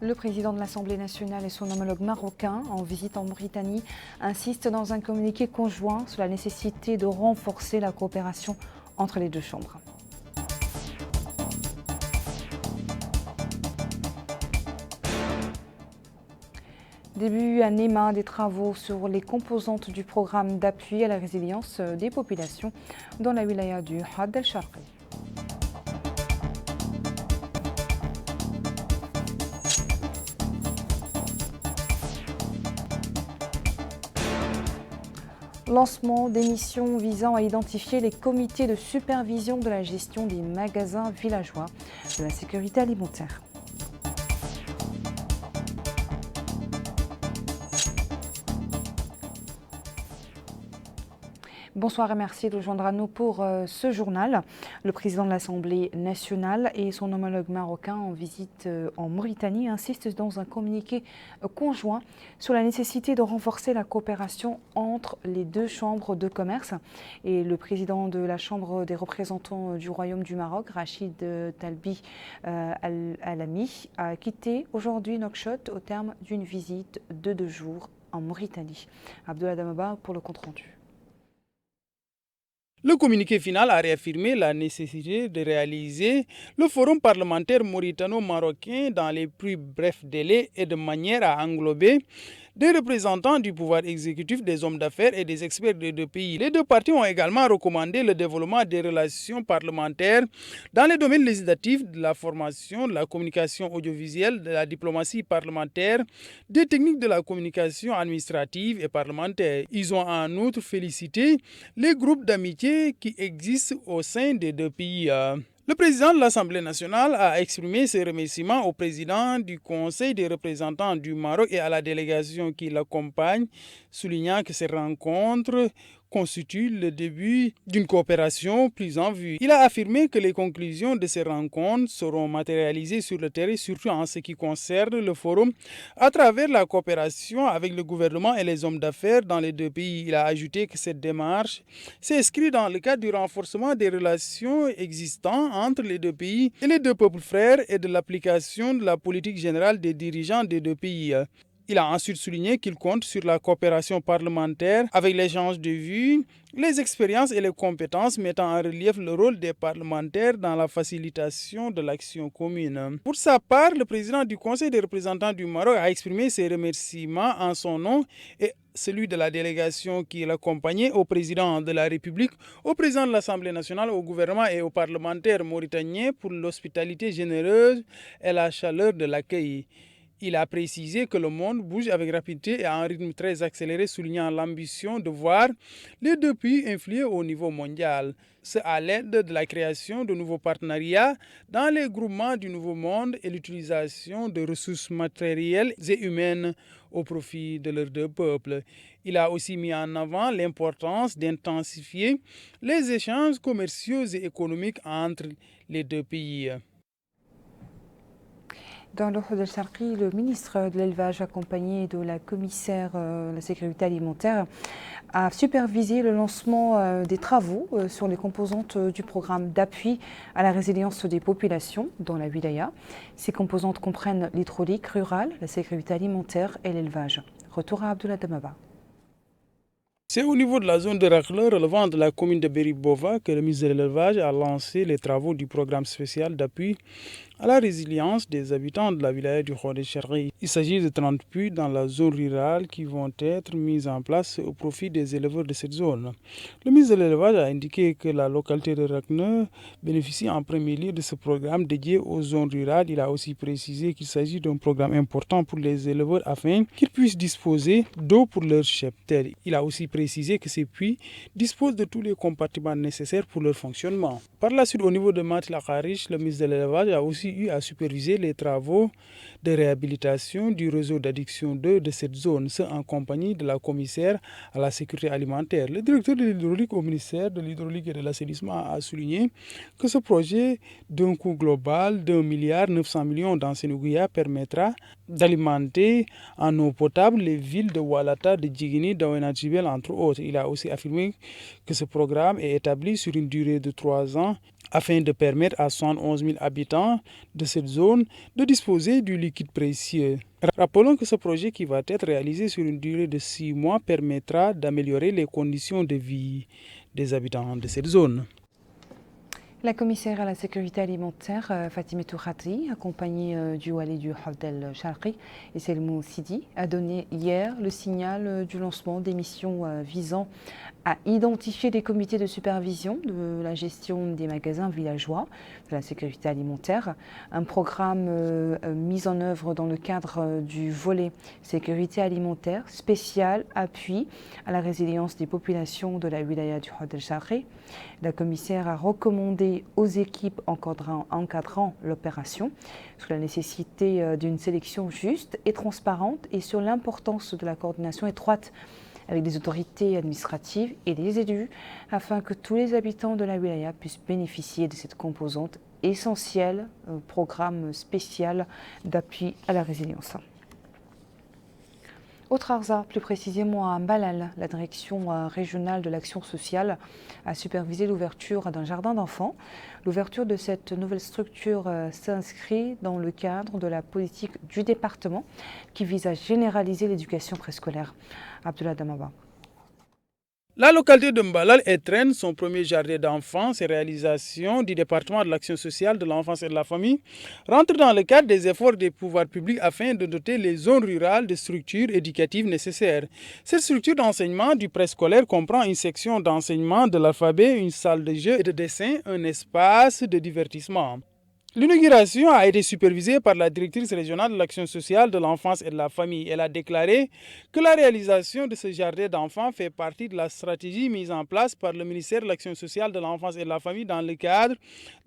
Le président de l'Assemblée nationale et son homologue marocain, en visite en Mauritanie, insistent dans un communiqué conjoint sur la nécessité de renforcer la coopération entre les deux chambres. Début à Néma des travaux sur les composantes du programme d'appui à la résilience des populations dans la wilaya du Had el-Sharqi. Lancement des missions visant à identifier les comités de supervision de la gestion des magasins villageois de la sécurité alimentaire. Bonsoir et merci de rejoindre à nous pour ce journal. Le président de l'Assemblée nationale et son homologue marocain en visite en Mauritanie insistent dans un communiqué conjoint sur la nécessité de renforcer la coopération entre les deux chambres de commerce. Et le président de la Chambre des représentants du Royaume du Maroc, Rachid Talbi Al-Alami, a quitté aujourd'hui Nouakchott au terme d'une visite de 2 jours en Mauritanie. Abdoulaye Damaba pour le compte-rendu. Le communiqué final a réaffirmé la nécessité de réaliser le forum parlementaire mauritano-marocain dans les plus brefs délais et de manière à englober des représentants du pouvoir exécutif, des hommes d'affaires et des experts des deux pays. Les deux parties ont également recommandé le développement des relations parlementaires dans les domaines législatifs, de la formation, de la communication audiovisuelle, de la diplomatie parlementaire, des techniques de la communication administrative et parlementaire. Ils ont en outre félicité les groupes d'amitié qui existent au sein des deux pays. Le président de l'Assemblée nationale a exprimé ses remerciements au président du Conseil des représentants du Maroc et à la délégation qui l'accompagne, soulignant que ces rencontres constitue le début d'une coopération plus en vue. Il a affirmé que les conclusions de ces rencontres seront matérialisées sur le terrain, surtout en ce qui concerne le forum, à travers la coopération avec le gouvernement et les hommes d'affaires dans les deux pays. Il a ajouté que cette démarche s'inscrit dans le cadre du renforcement des relations existantes entre les deux pays et les deux peuples frères et de l'application de la politique générale des dirigeants des deux pays. Il a ensuite souligné qu'il compte sur la coopération parlementaire avec l'échange de vues, les expériences et les compétences mettant en relief le rôle des parlementaires dans la facilitation de l'action commune. Pour sa part, le président du Conseil des représentants du Maroc a exprimé ses remerciements en son nom et celui de la délégation qui l'accompagnait au président de la République, au président de l'Assemblée nationale, au gouvernement et aux parlementaires mauritaniens pour l'hospitalité généreuse et la chaleur de l'accueil. Il a précisé que le monde bouge avec rapidité et à un rythme très accéléré, soulignant l'ambition de voir les deux pays influer au niveau mondial. C'est à l'aide de la création de nouveaux partenariats dans les groupements du Nouveau Monde et l'utilisation de ressources matérielles et humaines au profit de leurs deux peuples. Il a aussi mis en avant l'importance d'intensifier les échanges commerciaux et économiques entre les deux pays. Dans le Had el-Sharqi, le ministre de l'Élevage, accompagné de la commissaire de la sécurité alimentaire, a supervisé le lancement des travaux sur les composantes du programme d'appui à la résilience des populations dans la wilaya. Ces composantes comprennent l'hydraulique rurale, la sécurité alimentaire et l'élevage. Retour à Abdoulaye Damaba. C'est au niveau de la zone de Rakhla, relevant de la commune de Beribova, que le ministre de l'Élevage a lancé les travaux du programme spécial d'appui à la résilience des habitants de la wilaya du Had el-Sharqi. Il s'agit de 30 puits dans la zone rurale qui vont être mis en place au profit des éleveurs de cette zone. Le ministre de l'Élevage a indiqué que la localité de Rakhla bénéficie en premier lieu de ce programme dédié aux zones rurales. Il a aussi précisé qu'il s'agit d'un programme important pour les éleveurs afin qu'ils puissent disposer d'eau pour leur cheptel. Il a aussi précisé que ces puits disposent de tous les compartiments nécessaires pour leur fonctionnement. Par la suite, au niveau de Matla Kharish, le ministre de l'Élevage a aussi eu à superviser les travaux de réhabilitation du réseau d'adduction d'eau de cette zone, ce en compagnie de la commissaire à la sécurité alimentaire. Le directeur de l'hydraulique au ministère de l'hydraulique et de l'assainissement a souligné que ce projet d'un coût global d'1,9 milliard dans Sénouguia permettra d'alimenter en eau potable les villes de Walata, de Djigini, d'Aouenatjibel, entre autres. Il a aussi affirmé que ce programme est établi sur une durée de 3 ans afin de permettre à 71 000 habitants de cette zone de disposer du liquide précieux. Rappelons que ce projet qui va être réalisé sur une durée de 6 mois permettra d'améliorer les conditions de vie des habitants de cette zone. La commissaire à la sécurité alimentaire, Fatimetou Khatri, accompagnée du wali du Hafdel Charqi et Selmou Sidi, a donné hier le signal du lancement des missions visant à identifier des comités de supervision de la gestion des magasins villageois de la sécurité alimentaire, un programme mis en œuvre dans le cadre du volet sécurité alimentaire spécial appui à la résilience des populations de la wilaya du Hafdel Charqi. La commissaire a recommandé aux équipes encadrant l'opération sur la nécessité d'une sélection juste et transparente et sur l'importance de la coordination étroite avec des autorités administratives et des élus afin que tous les habitants de la wilaya puissent bénéficier de cette composante essentielle au programme spécial d'appui à la résilience. Au Trarza, plus précisément à Mbalal, la direction régionale de l'action sociale a supervisé l'ouverture d'un jardin d'enfants. L'ouverture de cette nouvelle structure s'inscrit dans le cadre de la politique du département qui vise à généraliser l'éducation préscolaire. Abdullah Damaba. La localité de Mbalal étrenne son premier jardin d'enfants. Ces réalisations du département de l'action sociale de l'enfance et de la famille rentrent dans le cadre des efforts des pouvoirs publics afin de doter les zones rurales de structures éducatives nécessaires. Cette structure d'enseignement du préscolaire comprend une section d'enseignement de l'alphabet, une salle de jeux et de dessin, un espace de divertissement. L'inauguration a été supervisée par la directrice régionale de l'action sociale de l'enfance et de la famille. Elle a déclaré que la réalisation de ce jardin d'enfants fait partie de la stratégie mise en place par le ministère de l'action sociale de l'enfance et de la famille dans le cadre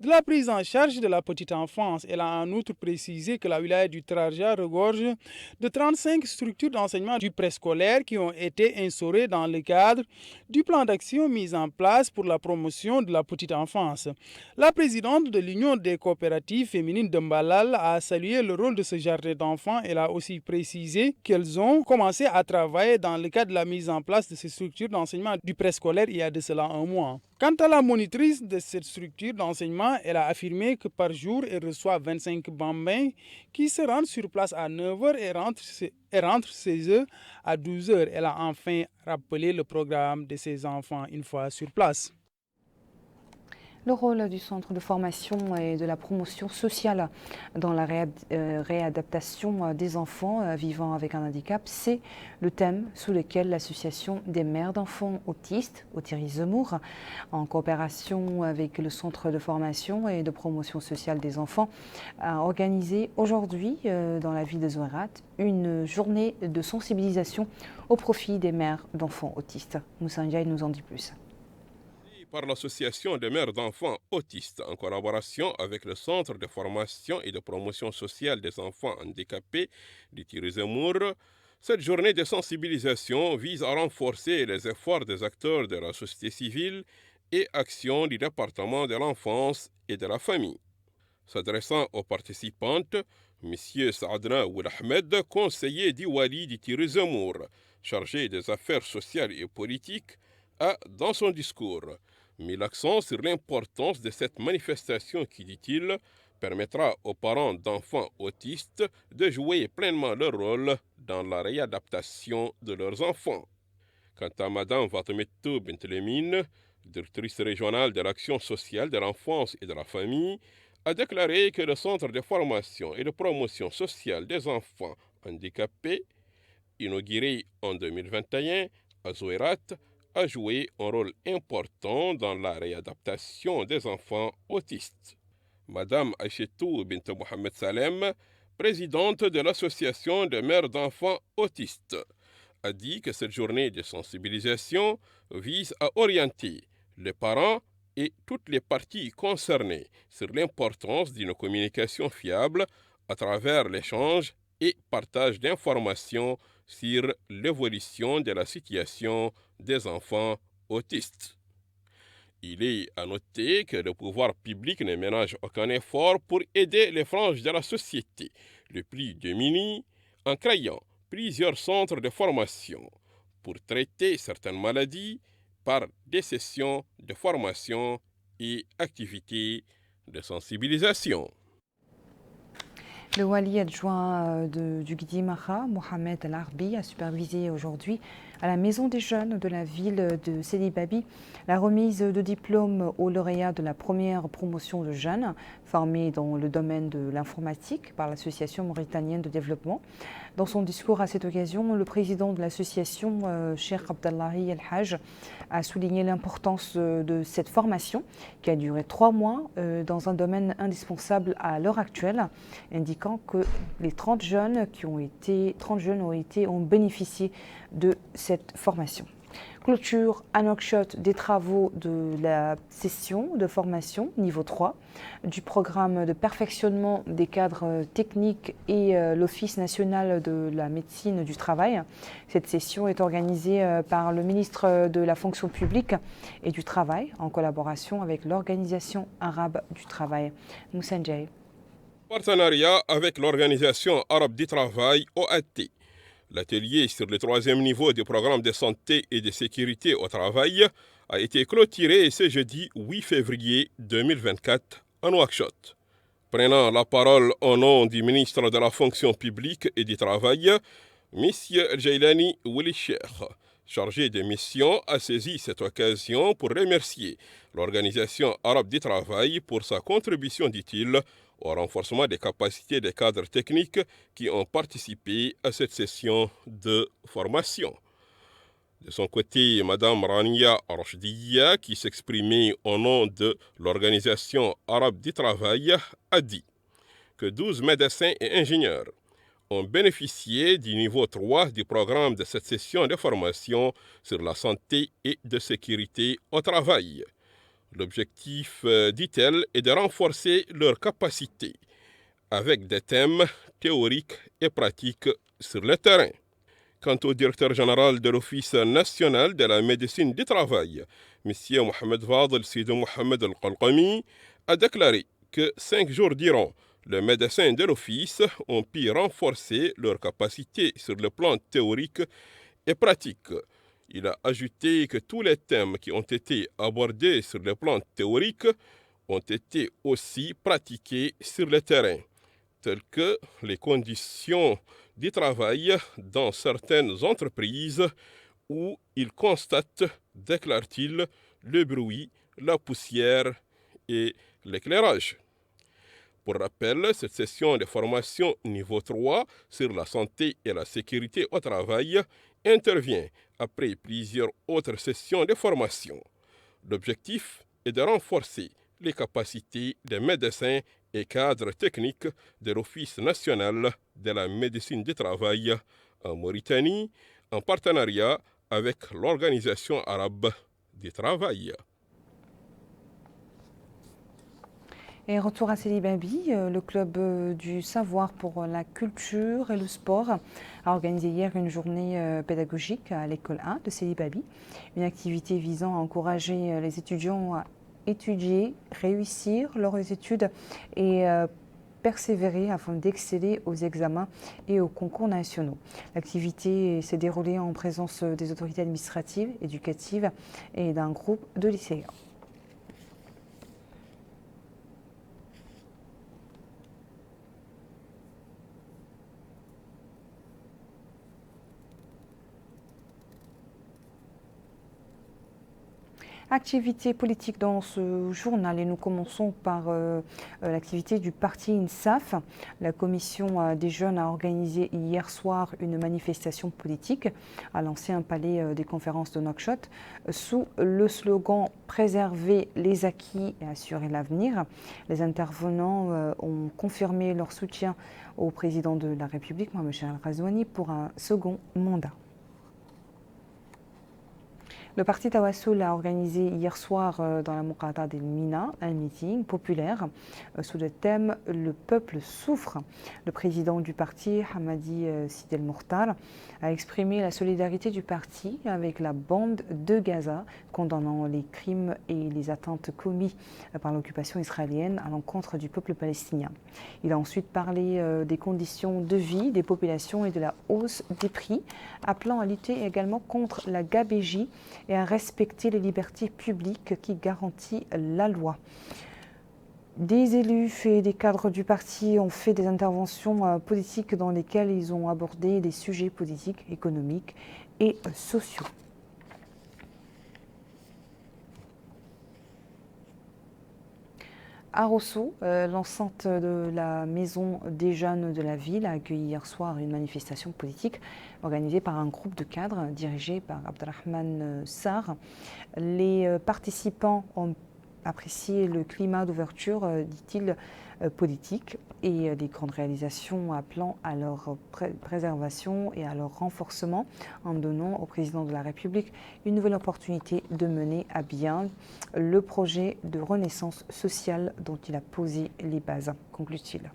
de la prise en charge de la petite enfance. Elle a en outre précisé que la wilaya du Trarza regorge de 35 structures d'enseignement du préscolaire qui ont été instaurées dans le cadre du plan d'action mis en place pour la promotion de la petite enfance. La présidente de l'Union des coopératives féminine de Mbalal a salué le rôle de ce jardin d'enfants. Elle a aussi précisé qu'elles ont commencé à travailler dans le cadre de la mise en place de ces structures d'enseignement du préscolaire il y a de cela un mois. Quant à la monitrice de cette structure d'enseignement, elle a affirmé que par jour, elle reçoit 25 bambins qui se rendent sur place à 9h et rentrent chez eux à 12h. Elle a enfin rappelé le programme de ces enfants une fois sur place. Le rôle du centre de formation et de la promotion sociale dans la réadaptation des enfants vivant avec un handicap, c'est le thème sous lequel l'association des mères d'enfants autistes, Thierry Zemmour, en coopération avec le centre de formation et de promotion sociale des enfants, a organisé aujourd'hui dans la ville de Zouérat une journée de sensibilisation au profit des mères d'enfants autistes. Moussa Ndiaye nous en dit plus. Par l'association des mères d'enfants autistes en collaboration avec le Centre de formation et de promotion sociale des enfants handicapés de Thierry Zemmour, cette journée de sensibilisation vise à renforcer les efforts des acteurs de la société civile et actions du département de l'enfance et de la famille. S'adressant aux participantes, M. Saadna Ouelahmed, conseiller d'Iwali de Thierry Zemmour, chargé des affaires sociales et politiques, a, dans son discours, mis l'accent sur l'importance de cette manifestation qui, dit-il, permettra aux parents d'enfants autistes de jouer pleinement leur rôle dans la réadaptation de leurs enfants. Quant à Mme Fatimetou Bintlemine, directrice régionale de l'action sociale de l'enfance et de la famille, a déclaré que le Centre de formation et de promotion sociale des enfants handicapés, inauguré en 2021 à Zouérat, a joué un rôle important dans la réadaptation des enfants autistes. Madame Aïchetou Bint Mohamed Salem, présidente de l'association des mères d'enfants autistes, a dit que cette journée de sensibilisation vise à orienter les parents et toutes les parties concernées sur l'importance d'une communication fiable à travers l'échange et partage d'informations sur l'évolution de la situation des enfants autistes. Il est à noter que le pouvoir public ne ménage aucun effort pour aider les franges de la société les plus démunies en créant plusieurs centres de formation pour traiter certaines maladies par des sessions de formation et activités de sensibilisation. Le wali adjoint du Gidi Maha, Mohamed Al-Arbi, a supervisé aujourd'hui à la Maison des Jeunes de la ville de Sidi Babi la remise de diplômes aux lauréats de la première promotion de jeunes formés dans le domaine de l'informatique par l'Association mauritanienne de développement. Dans son discours à cette occasion, le président de l'association, Cheikh Abdallahi El-Hajj, a souligné l'importance de cette formation qui a duré 3 mois dans un domaine indispensable à l'heure actuelle, indiquant que les 30 jeunes ont bénéficié de cette formation. Clôture à Nouakchott des travaux de la session de formation niveau 3 du programme de perfectionnement des cadres techniques et l'Office national de la médecine du travail. Cette session est organisée par le ministre de la fonction publique et du travail en collaboration avec l'Organisation arabe du travail. Moussa Ndjaye. Partenariat avec l'Organisation arabe du travail, OAT. L'atelier sur le 3e niveau du programme de santé et de sécurité au travail a été clôturé ce jeudi 8 février 2024 à Nouakchott. Prenant la parole au nom du ministre de la fonction publique et du travail, M. Jailani Wili Cheikh, chargé de mission, a saisi cette occasion pour remercier l'Organisation arabe du travail pour sa contribution, dit-il, au renforcement des capacités des cadres techniques qui ont participé à cette session de formation. De son côté, Mme Rania Arshdiya, qui s'exprimait au nom de l'Organisation arabe du travail, a dit que 12 médecins et ingénieurs ont bénéficié du niveau 3 du programme de cette session de formation sur la santé et de sécurité au travail. L'objectif, dit-elle, est de renforcer leurs capacités avec des thèmes théoriques et pratiques sur le terrain. Quant au directeur général de l'Office national de la médecine du travail, M. Mohamed Fadel Sidi Mohamed Al-Qalqami, a déclaré que 5 jours durant, les médecins de l'Office ont pu renforcer leurs capacités sur le plan théorique et pratique. Il a ajouté que tous les thèmes qui ont été abordés sur le plan théorique ont été aussi pratiqués sur le terrain, tels que les conditions du travail dans certaines entreprises où ils constatent, déclare-t-il, le bruit, la poussière et l'éclairage. Pour rappel, cette session de formation niveau 3 sur la santé et la sécurité au travail intervient après plusieurs autres sessions de formation. L'objectif est de renforcer les capacités des médecins et cadres techniques de l'Office national de la médecine du travail en Mauritanie, en partenariat avec l'Organisation arabe du travail. Et retour à Sidi Babi, le club du savoir pour la culture et le sport a organisé hier une journée pédagogique à l'école 1 de Sidi Babi, une activité visant à encourager les étudiants à étudier, réussir leurs études et persévérer afin d'exceller aux examens et aux concours nationaux. L'activité s'est déroulée en présence des autorités administratives, éducatives et d'un groupe de lycéens. Activité politique dans ce journal et nous commençons par l'activité du parti INSAF. La commission des jeunes a organisé hier soir une manifestation politique à l'ancien palais des conférences de Nouakchott sous le slogan « Préserver les acquis et assurer l'avenir ». Les intervenants ont confirmé leur soutien au président de la République, Mohamed Chahel Ghazouani, pour un second mandat. Le parti Tawassoul a organisé hier soir dans la Mouqata del Mina un meeting populaire sous le thème « Le peuple souffre ». Le président du parti, Hamadi Sidel Mourtar, a exprimé la solidarité du parti avec la bande de Gaza, condamnant les crimes et les atteintes commis par l'occupation israélienne à l'encontre du peuple palestinien. Il a ensuite parlé des conditions de vie des populations et de la hausse des prix, appelant à lutter également contre la gabégie et à respecter les libertés publiques qui garantissent la loi. Des élus et des cadres du parti ont fait des interventions politiques dans lesquelles ils ont abordé des sujets politiques, économiques et sociaux. À Rosso, l'enceinte de la Maison des jeunes de la ville a accueilli hier soir une manifestation politique organisée par un groupe de cadres dirigé par Abdelrahman Sarr. Les participants ont apprécié le climat d'ouverture, dit-il, politique et des grandes réalisations appelant à leur préservation et à leur renforcement en donnant au président de la République une nouvelle opportunité de mener à bien le projet de renaissance sociale dont il a posé les bases, conclut-il.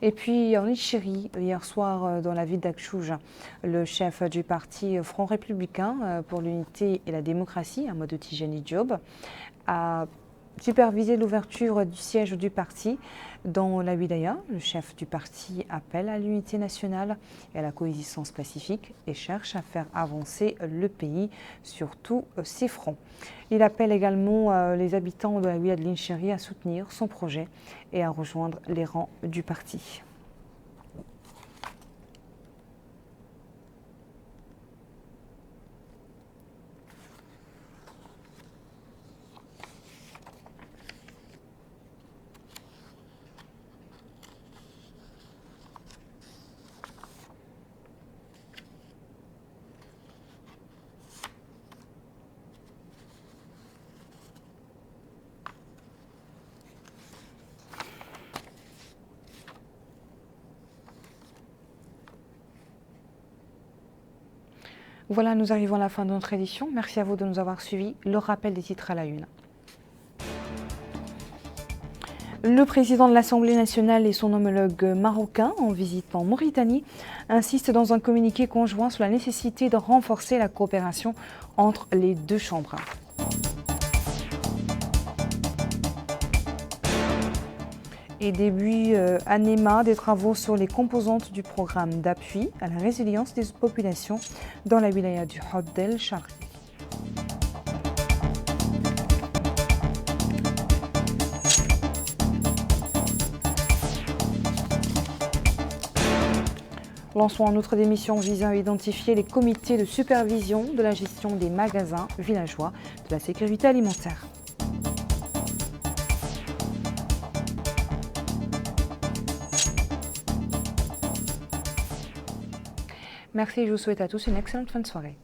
Et puis en Algérie, hier soir, dans la ville d'Akchouj, le chef du parti Front républicain pour l'unité et la démocratie, Amadou Tijani Diop, a supervisé l'ouverture du siège du parti dans la wilaya. Le chef du parti appelle à l'unité nationale et à la coexistence pacifique et cherche à faire avancer le pays sur tous ses fronts. Il appelle également les habitants de la wilaya de l'Inchiri à soutenir son projet et à rejoindre les rangs du parti. Voilà, nous arrivons à la fin de notre édition. Merci à vous de nous avoir suivis. Le rappel des titres à la une. Le président de l'Assemblée nationale et son homologue marocain en visite en Mauritanie insistent dans un communiqué conjoint sur la nécessité de renforcer la coopération entre les deux chambres. Et début ANEMA, des travaux sur les composantes du programme d'appui à la résilience des populations dans la wilaya du Hod El Charqi. Lançons un autre d'émission visant à identifier les comités de supervision de la gestion des magasins villageois de la sécurité alimentaire. Merci et je vous souhaite à tous une excellente fin de soirée.